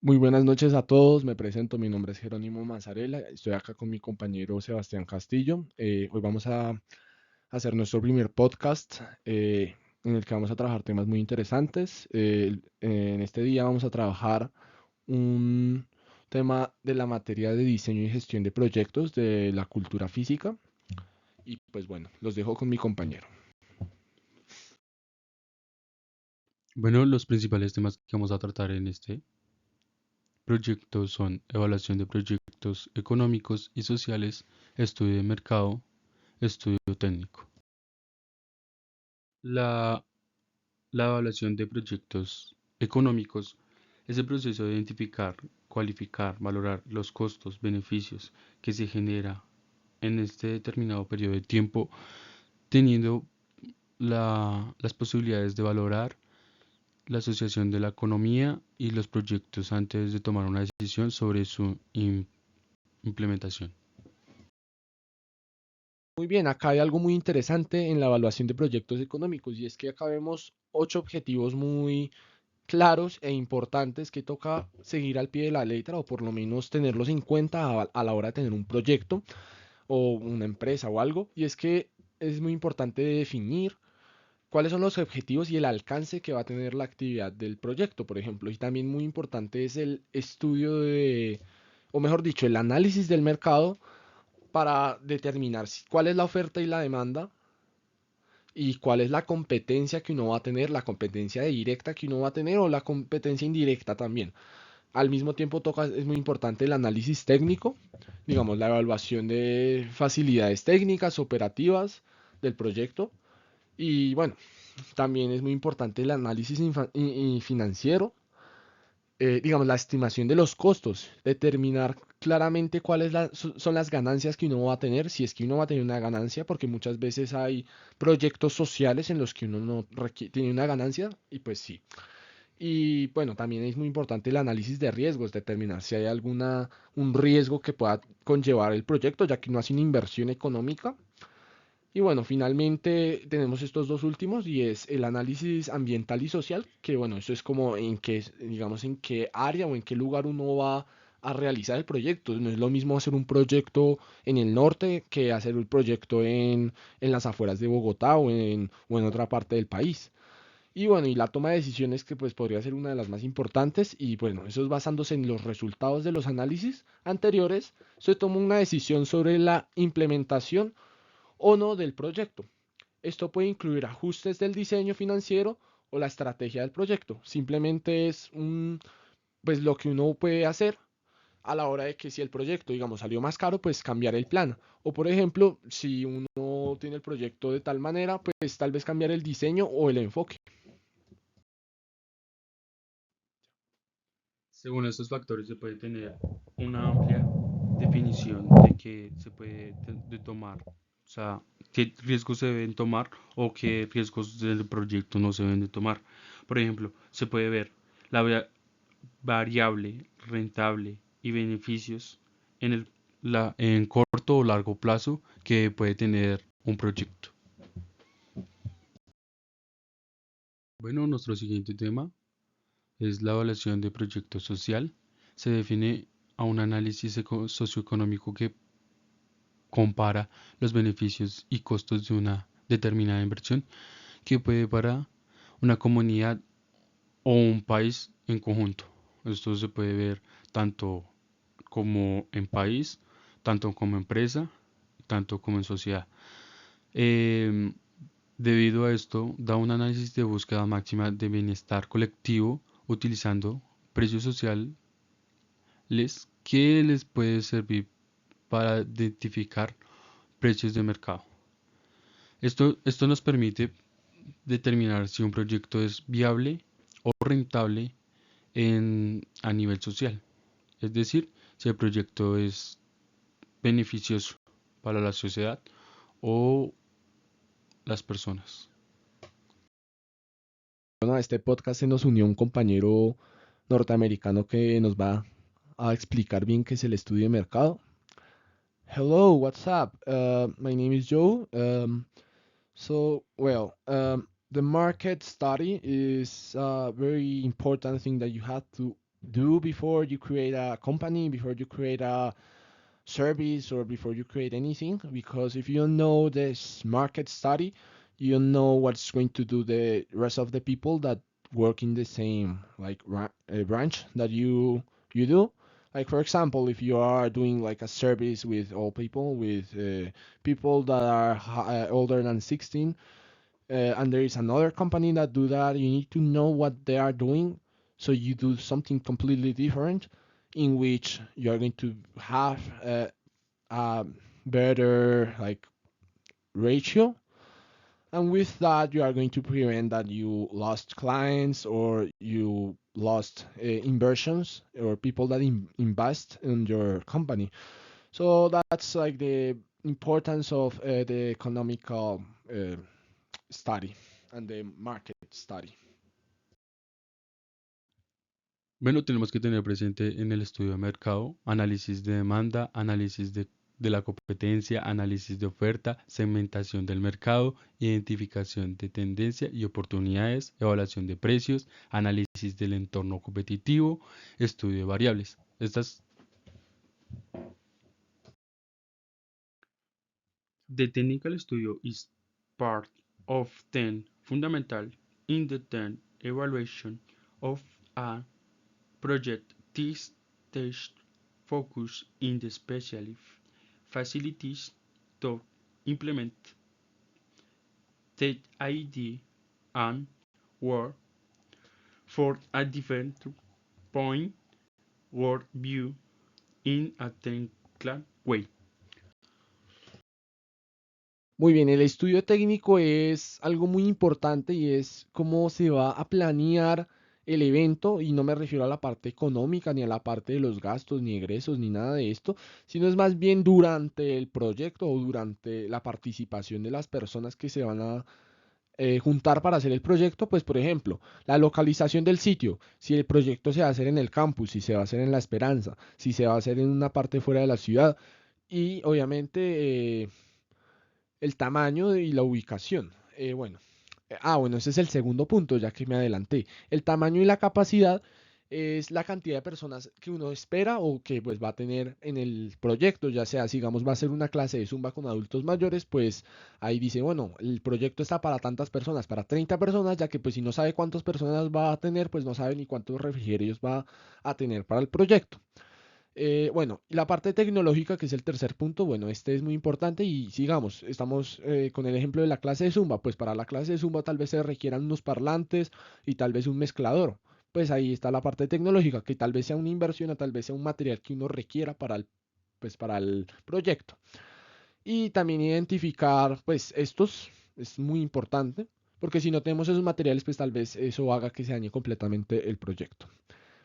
Muy buenas noches a todos, me presento, mi nombre es Jerónimo Mazarela, estoy acá con mi compañero Sebastián Castillo. Hoy vamos a hacer nuestro primer podcast en el que vamos a trabajar temas muy interesantes. En este día vamos a trabajar un tema de la materia de diseño y gestión de proyectos de la cultura física. Y pues bueno, los dejo con mi compañero. Bueno, los principales temas que vamos a tratar en este proyecto son evaluación de proyectos económicos y sociales, estudio de mercado, estudio técnico. La, la evaluación de proyectos económicos es el proceso de identificar, cualificar, valorar los costos, beneficios que se genera en este determinado periodo de tiempo, teniendo las posibilidades de valorar la asociación de la economía y los proyectos antes de tomar una decisión sobre su implementación. Muy bien, acá hay algo muy interesante en la evaluación de proyectos económicos y es que acá vemos 8 objetivos muy claros e importantes que toca seguir al pie de la letra o por lo menos tenerlos en cuenta a la hora de tener un proyecto o una empresa o algo. Y es que es muy importante definir cuáles son los objetivos y el alcance que va a tener la actividad del proyecto, por ejemplo. Y también muy importante es el estudio de, o mejor dicho, el análisis del mercado para determinar cuál es la oferta y la demanda y cuál es la competencia que uno va a tener, la competencia directa que uno va a tener o la competencia indirecta también. Al mismo tiempo toca, es muy importante el análisis técnico, digamos, la evaluación de facilidades técnicas, operativas del proyecto. Y bueno, también es muy importante el análisis y financiero, digamos, la estimación de los costos, determinar claramente cuáles son las ganancias que uno va a tener, si es que uno va a tener una ganancia, porque muchas veces hay proyectos sociales en los que uno no tiene una ganancia, y pues sí. Y bueno, también es muy importante el análisis de riesgos, determinar si hay un riesgo que pueda conllevar el proyecto, ya que no hace una inversión económica. Y bueno, finalmente tenemos estos dos últimos y es el análisis ambiental y social, que bueno, eso es como en qué, digamos, en qué área o en qué lugar uno va a realizar el proyecto. No es lo mismo hacer un proyecto en el norte que hacer un proyecto en las afueras de Bogotá o en otra parte del país. Y bueno, y la toma de decisiones que pues podría ser una de las más importantes y bueno, eso es basándose en los resultados de los análisis anteriores, se toma una decisión sobre la implementación o no del proyecto. Esto puede incluir ajustes del diseño financiero o la estrategia del proyecto. Simplemente es pues lo que uno puede hacer a la hora de que si el proyecto, digamos, salió más caro, pues cambiar el plan. O por ejemplo, si uno tiene el proyecto de tal manera, pues tal vez cambiar el diseño o el enfoque. Según estos factores se puede tener una amplia definición de qué se puede de tomar, o sea, qué riesgos se deben tomar o qué riesgos del proyecto no se deben de tomar. Por ejemplo, se puede ver la variable, rentable y beneficios en en corto o largo plazo que puede tener un proyecto. Bueno, nuestro siguiente tema es la evaluación de proyecto social. Se define a un análisis socioeconómico que compara los beneficios y costos de una determinada inversión que puede para una comunidad o un país en conjunto. Esto se puede ver tanto como en país, tanto como empresa, tanto como en sociedad. Em, Debido a esto, da un análisis de búsqueda máxima de bienestar colectivo utilizando precios sociales que les puede servir para identificar precios de mercado. Esto nos permite determinar si un proyecto es viable o rentable a nivel social. Es decir, si el proyecto es beneficioso para la sociedad o las personas. Bueno, a este podcast se nos unió un compañero norteamericano que nos va a explicar bien qué es el estudio de mercado. Hello, what's up? My name is Joe. The market study is a very important thing that you have to do before you create a company, before you create a service, or before you create anything. Because if you don't know this market study, you don't know what's going to do the rest of the people that work in the same like branch that you do. Like for example, if you are doing like a service with all people, with people that are older than 16, and there is another company that do that, you need to know what they are doing, so you do something completely different, in which you are going to have a better like ratio, and with that you are going to prevent that you lost clients or you lost inversions or people that invest in your company. So that's like the importance of the economical study and the market study. Bueno, tenemos que tener presente en el estudio de mercado, análisis de demanda, análisis de la competencia, análisis de oferta, segmentación del mercado, identificación de tendencia y oportunidades, evaluación de precios, análisis del entorno competitivo, estudio de variables. The technical studio is part of the fundamental in-depth evaluation of a project. This test focus in the special facilities to implement the idea and work for a different point or view in a technical way. Muy bien, el estudio técnico es algo muy importante y es cómo se va a planear el evento, y no me refiero a la parte económica ni a la parte de los gastos ni egresos ni nada de esto, sino es más bien durante el proyecto o durante la participación de las personas que se van a juntar para hacer el proyecto. Pues por ejemplo, la localización del sitio, si el proyecto se va a hacer en el campus, si se va a hacer en La Esperanza, si se va a hacer en una parte fuera de la ciudad, y obviamente el tamaño y la ubicación. Bueno, ese es el segundo punto, ya que me adelanté. El tamaño y la capacidad es la cantidad de personas que uno espera o que pues va a tener en el proyecto, ya sea, digamos, va a ser una clase de Zumba con adultos mayores, pues ahí dice, bueno, el proyecto está para tantas personas, para 30 personas, ya que pues si no sabe cuántas personas va a tener, pues no sabe ni cuántos refrigerios va a tener para el proyecto. Bueno, y la parte tecnológica, que es el tercer punto, bueno, este es muy importante y sigamos, estamos con el ejemplo de la clase de Zumba, pues para la clase de Zumba tal vez se requieran unos parlantes y tal vez un mezclador. Pues ahí está la parte tecnológica, que tal vez sea una inversión o tal vez sea un material que uno requiera pues para el proyecto. Y también identificar, pues estos es muy importante, porque si no tenemos esos materiales, pues tal vez eso haga que se dañe completamente el proyecto.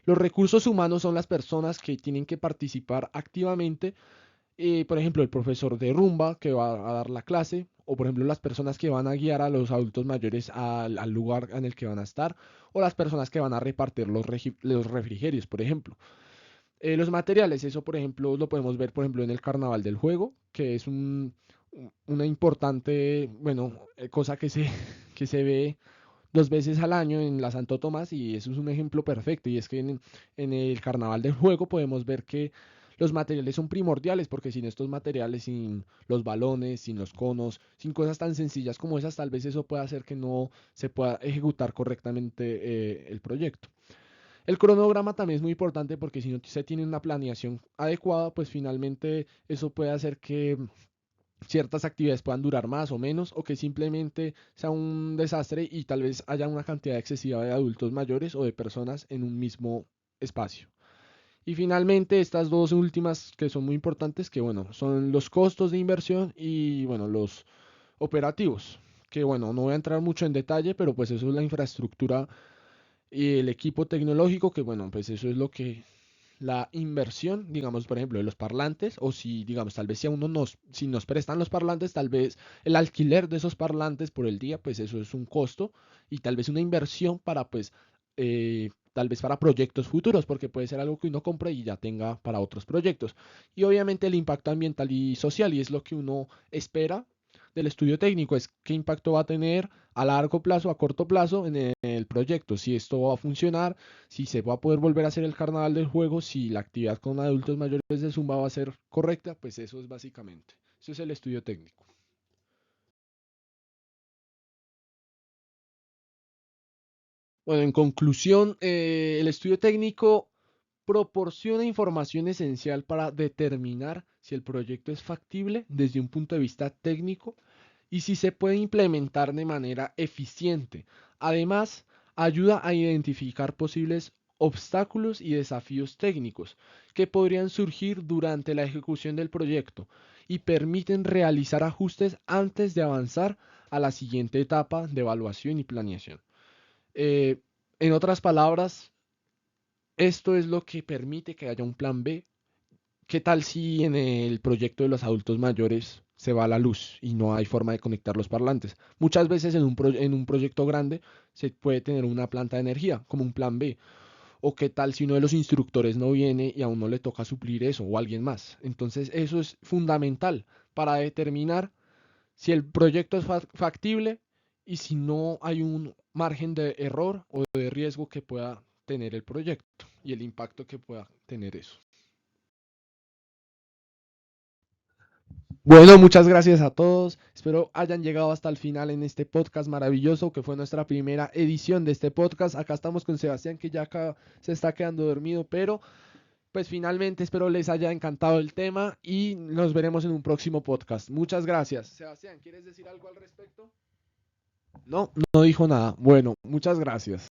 Los recursos humanos son las personas que tienen que participar activamente, por ejemplo, el profesor de rumba que va a dar la clase, o por ejemplo las personas que van a guiar a los adultos mayores al lugar en el que van a estar, o las personas que van a repartir los refrigerios, por ejemplo. Los materiales, eso por ejemplo lo podemos ver por ejemplo en el Carnaval del Juego, que es una importante, bueno, cosa que se ve 2 veces al año en la Santo Tomás, y eso es un ejemplo perfecto. Y es que en el Carnaval del Juego podemos ver que los materiales son primordiales, porque sin estos materiales, sin los balones, sin los conos, sin cosas tan sencillas como esas, tal vez eso pueda hacer que no se pueda ejecutar correctamente el proyecto. El cronograma también es muy importante, porque si no se tiene una planeación adecuada, pues finalmente eso puede hacer que ciertas actividades puedan durar más o menos, o que simplemente sea un desastre y tal vez haya una cantidad excesiva de adultos mayores o de personas en un mismo espacio. Y finalmente estas dos últimas, que son muy importantes, que bueno, son los costos de inversión y bueno, los operativos, que bueno, no voy a entrar mucho en detalle, pero pues eso es la infraestructura y el equipo tecnológico, que bueno, pues eso es lo que la inversión, digamos, por ejemplo, de los parlantes, o si, digamos, tal vez si a uno si nos prestan los parlantes, tal vez el alquiler de esos parlantes por el día, pues eso es un costo, y tal vez una inversión para, pues, tal vez para proyectos futuros, porque puede ser algo que uno compre y ya tenga para otros proyectos. Y obviamente el impacto ambiental y social, y es lo que uno espera del estudio técnico, es qué impacto va a tener a largo plazo, a corto plazo en el proyecto, si esto va a funcionar, si se va a poder volver a hacer el carnaval del juego, si la actividad con adultos mayores de Zumba va a ser correcta, pues eso es básicamente. Eso es el estudio técnico. Bueno, en conclusión, el estudio técnico proporciona información esencial para determinar si el proyecto es factible desde un punto de vista técnico y si se puede implementar de manera eficiente. Además, ayuda a identificar posibles obstáculos y desafíos técnicos que podrían surgir durante la ejecución del proyecto y permiten realizar ajustes antes de avanzar a la siguiente etapa de evaluación y planeación. Eh, en otras palabras, esto es lo que permite que haya un plan B. ¿Qué tal si en el proyecto de los adultos mayores se va la luz y no hay forma de conectar los parlantes? Muchas veces en un proyecto grande se puede tener una planta de energía como un plan B. ¿O qué tal si uno de los instructores no viene y a uno le toca suplir eso o alguien más? Entonces eso es fundamental para determinar si el proyecto es factible y si no hay un margen de error o de riesgo que pueda tener el proyecto y el impacto que pueda tener eso. Bueno, muchas gracias a todos. Espero hayan llegado hasta el final en este podcast maravilloso que fue nuestra primera edición de este podcast. Acá estamos con Sebastián que ya acá se está quedando dormido, pero pues finalmente espero les haya encantado el tema y nos veremos en un próximo podcast. Muchas gracias. Sebastián, ¿quieres decir algo al respecto? No, no dijo nada. Bueno, muchas gracias.